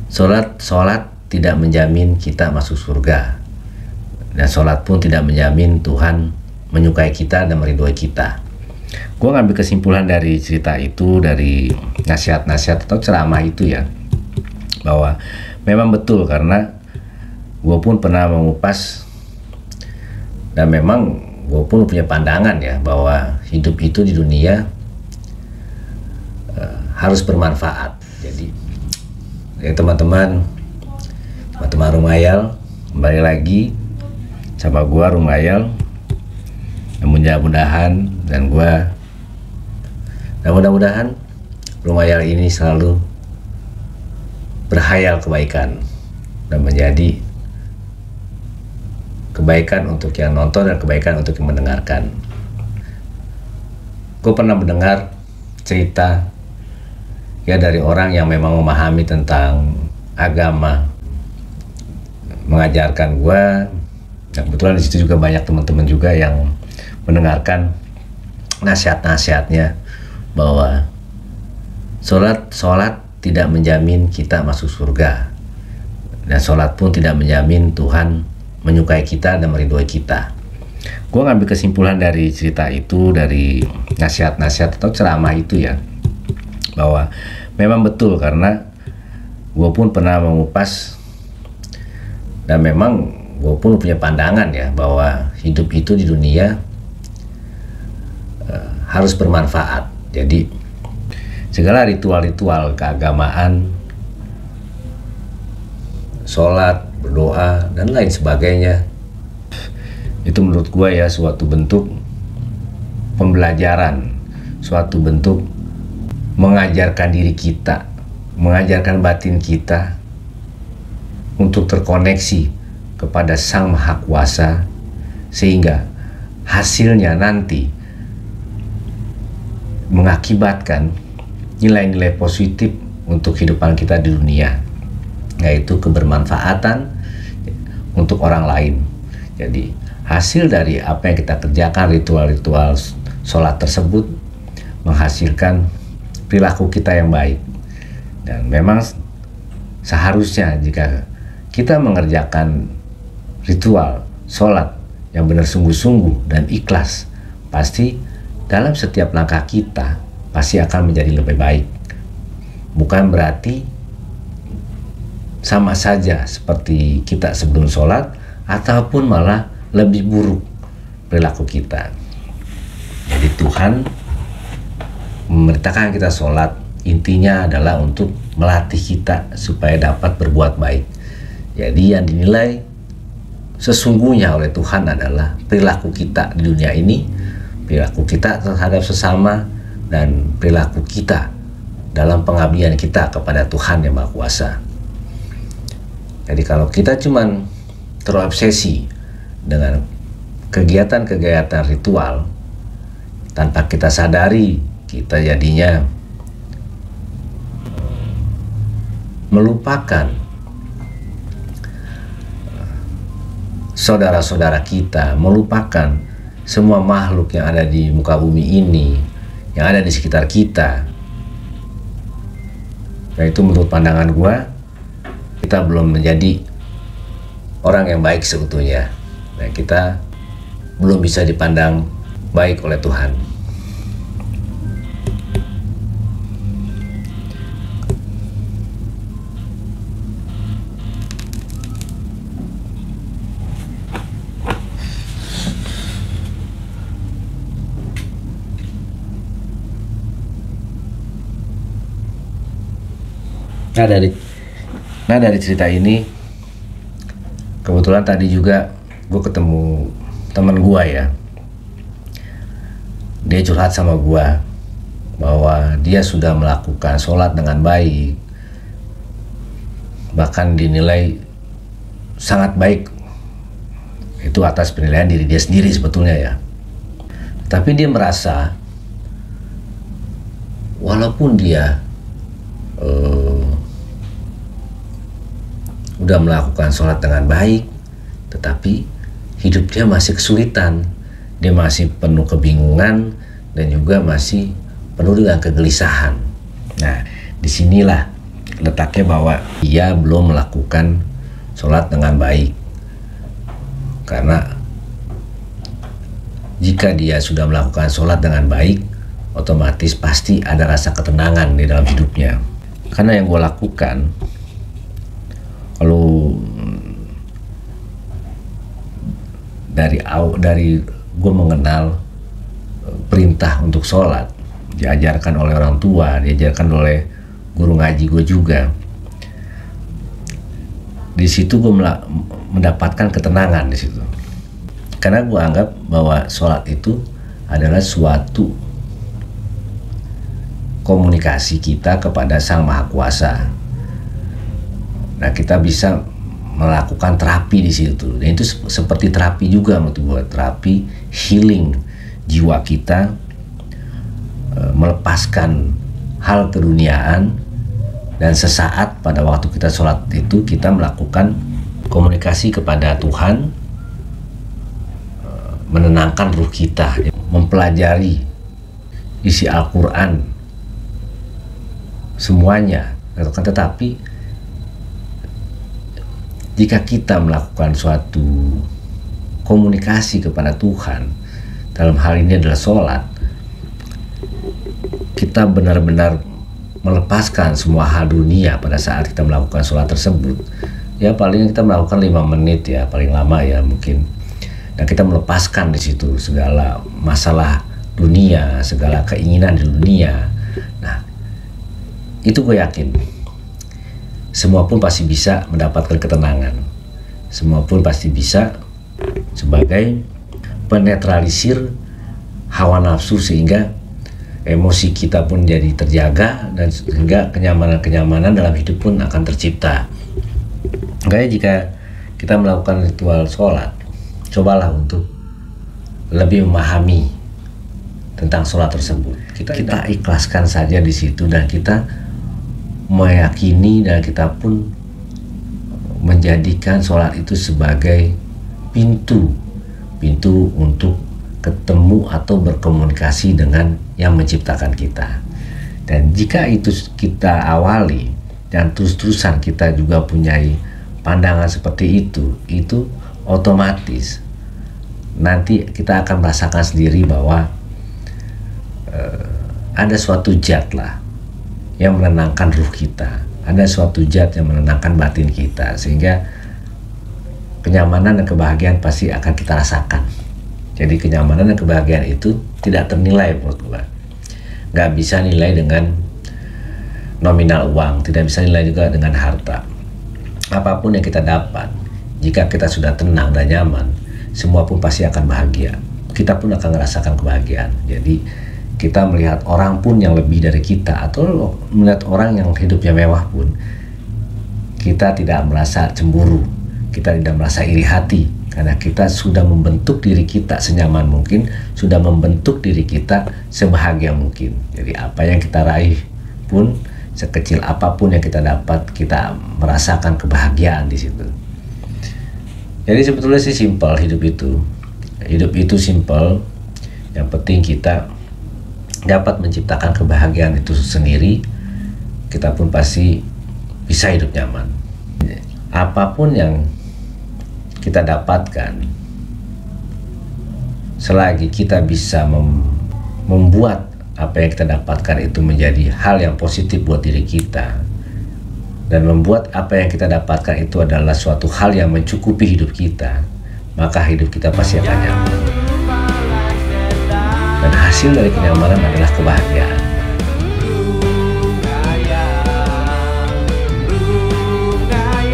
Sholat tidak menjamin kita masuk surga, dan sholat pun tidak menjamin Tuhan menyukai kita dan meridhoi kita. Gue ngambil kesimpulan dari cerita itu, dari nasihat-nasihat atau ceramah itu ya, bahwa memang betul, karena gue pun pernah mengupas dan memang gue pun punya pandangan ya, bahwa hidup itu di dunia harus bermanfaat. Jadi ya teman-teman Rumayal, kembali lagi sama gua Rumayal, mudah-mudahan Rumayal ini selalu berhayal kebaikan dan menjadi kebaikan untuk yang nonton dan kebaikan untuk yang mendengarkan. Gue pernah mendengar cerita ya dari orang yang memang memahami tentang agama, mengajarkan gue. Nah, kebetulan di situ juga banyak teman-teman juga yang mendengarkan nasihat-nasihatnya, bahwa sholat tidak menjamin kita masuk surga, dan sholat pun tidak menjamin Tuhan menyukai kita dan meridhoi kita. Gue ngambil kesimpulan dari cerita itu, dari nasihat-nasihat atau ceramah itu ya, bahwa memang betul, karena gue pun pernah mengupas dan memang gue pun punya pandangan ya, bahwa hidup itu di dunia harus bermanfaat. Jadi segala ritual-ritual keagamaan, sholat, berdoa, dan lain sebagainya, itu menurut gue ya suatu bentuk pembelajaran, suatu bentuk mengajarkan diri kita, mengajarkan batin kita untuk terkoneksi kepada Sang Maha Kuasa, sehingga hasilnya nanti mengakibatkan nilai-nilai positif untuk kehidupan kita di dunia, yaitu kebermanfaatan untuk orang lain. Jadi hasil dari apa yang kita kerjakan, ritual-ritual sholat tersebut, menghasilkan perilaku kita yang baik. Dan memang seharusnya jika kita mengerjakan ritual sholat yang benar sungguh-sungguh dan ikhlas, pasti dalam setiap langkah kita pasti akan menjadi lebih baik. Bukan berarti sama saja seperti kita sebelum sholat, ataupun malah lebih buruk perilaku kita. Jadi Tuhan memerintahkan kita sholat, intinya adalah untuk melatih kita supaya dapat berbuat baik. Jadi yang dinilai sesungguhnya oleh Tuhan adalah perilaku kita di dunia ini, perilaku kita terhadap sesama, dan perilaku kita dalam pengabdian kita kepada Tuhan Yang Maha Kuasa. Jadi kalau kita cuman terobsesi dengan kegiatan-kegiatan ritual tanpa kita sadari, kita jadinya melupakan saudara-saudara kita, melupakan semua makhluk yang ada di muka bumi ini, yang ada di sekitar kita. Nah, itu menurut pandangan gua, kita belum menjadi orang yang baik seutuhnya. Nah, kita belum bisa dipandang baik oleh Tuhan. Nah dari cerita ini, kebetulan tadi juga gue ketemu teman gue ya. Dia curhat sama gue bahwa dia sudah melakukan sholat dengan baik, bahkan dinilai sangat baik. Itu atas penilaian diri dia sendiri sebetulnya ya. Tapi dia merasa walaupun dia udah melakukan sholat dengan baik, tetapi hidup dia masih kesulitan, dia masih penuh kebingungan, dan juga masih penuh dengan kegelisahan. Nah, disinilah letaknya bahwa ia belum melakukan sholat dengan baik. Karena jika dia sudah melakukan sholat dengan baik, otomatis pasti ada rasa ketenangan di dalam hidupnya. Karena yang gue lakukan, kalau dari gue mengenal perintah untuk sholat, diajarkan oleh orang tua, diajarkan oleh guru ngaji gue juga. Di situ gue mendapatkan ketenangan di situ. Karena gue anggap bahwa sholat itu adalah suatu komunikasi kita kepada Sang Maha Kuasa. Nah, kita bisa melakukan terapi di situ. Dan itu seperti terapi juga menurut gue, terapi healing jiwa kita, melepaskan hal keduniaan, dan sesaat pada waktu kita sholat itu kita melakukan komunikasi kepada Tuhan, menenangkan ruh kita, mempelajari isi Al-Quran semuanya. Tetapi jika kita melakukan suatu komunikasi kepada Tuhan, dalam hal ini adalah sholat, kita benar-benar melepaskan semua hal dunia pada saat kita melakukan sholat tersebut. Ya paling kita melakukan 5 menit ya, paling lama ya mungkin. Dan kita melepaskan di situ segala masalah dunia, segala keinginan di dunia. Nah, itu gue yakin semua pun pasti bisa mendapatkan ketenangan. Semua pun pasti bisa sebagai penetralisir hawa nafsu, sehingga emosi kita pun jadi terjaga, dan sehingga kenyamanan-kenyamanan dalam hidup pun akan tercipta. Makanya jika kita melakukan ritual sholat, cobalah untuk lebih memahami tentang sholat tersebut. Kita ikhlaskan saja di situ, dan kita meyakini, dan kita pun menjadikan sholat itu sebagai pintu untuk ketemu atau berkomunikasi dengan yang menciptakan kita. Dan jika itu kita awali dan terus-terusan kita juga punya pandangan seperti itu otomatis nanti kita akan merasakan sendiri bahwa ada suatu zat lah yang menenangkan ruh kita, ada suatu zat yang menenangkan batin kita, sehingga kenyamanan dan kebahagiaan pasti akan kita rasakan. Jadi kenyamanan dan kebahagiaan itu tidak ternilai menurut gua. Nggak bisa nilai dengan nominal uang, tidak bisa nilai juga dengan harta. Apapun yang kita dapat, jika kita sudah tenang dan nyaman, semua pun pasti akan bahagia. Kita pun akan merasakan kebahagiaan. Jadi kita melihat orang pun yang lebih dari kita, atau melihat orang yang hidupnya mewah pun, kita tidak merasa cemburu, kita tidak merasa iri hati, karena kita sudah membentuk diri kita senyaman mungkin, sudah membentuk diri kita sebahagia mungkin. Jadi apa yang kita raih pun, sekecil apapun yang kita dapat, kita merasakan kebahagiaan di situ. Jadi sebetulnya sih simpel hidup itu. Hidup itu simpel. Yang penting kita dapat menciptakan kebahagiaan itu sendiri, kita pun pasti bisa hidup nyaman. Apapun yang kita dapatkan, selagi kita bisa membuat apa yang kita dapatkan itu menjadi hal yang positif buat diri kita, dan membuat apa yang kita dapatkan itu adalah suatu hal yang mencukupi hidup kita, maka hidup kita pasti akan nyaman. Dan hasil dari kenyamanan adalah kebahagiaan.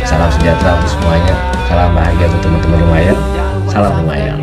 Salam sejahtera untuk semuanya. Salam bahagia untuk teman-teman lumayan. Salam lumayan.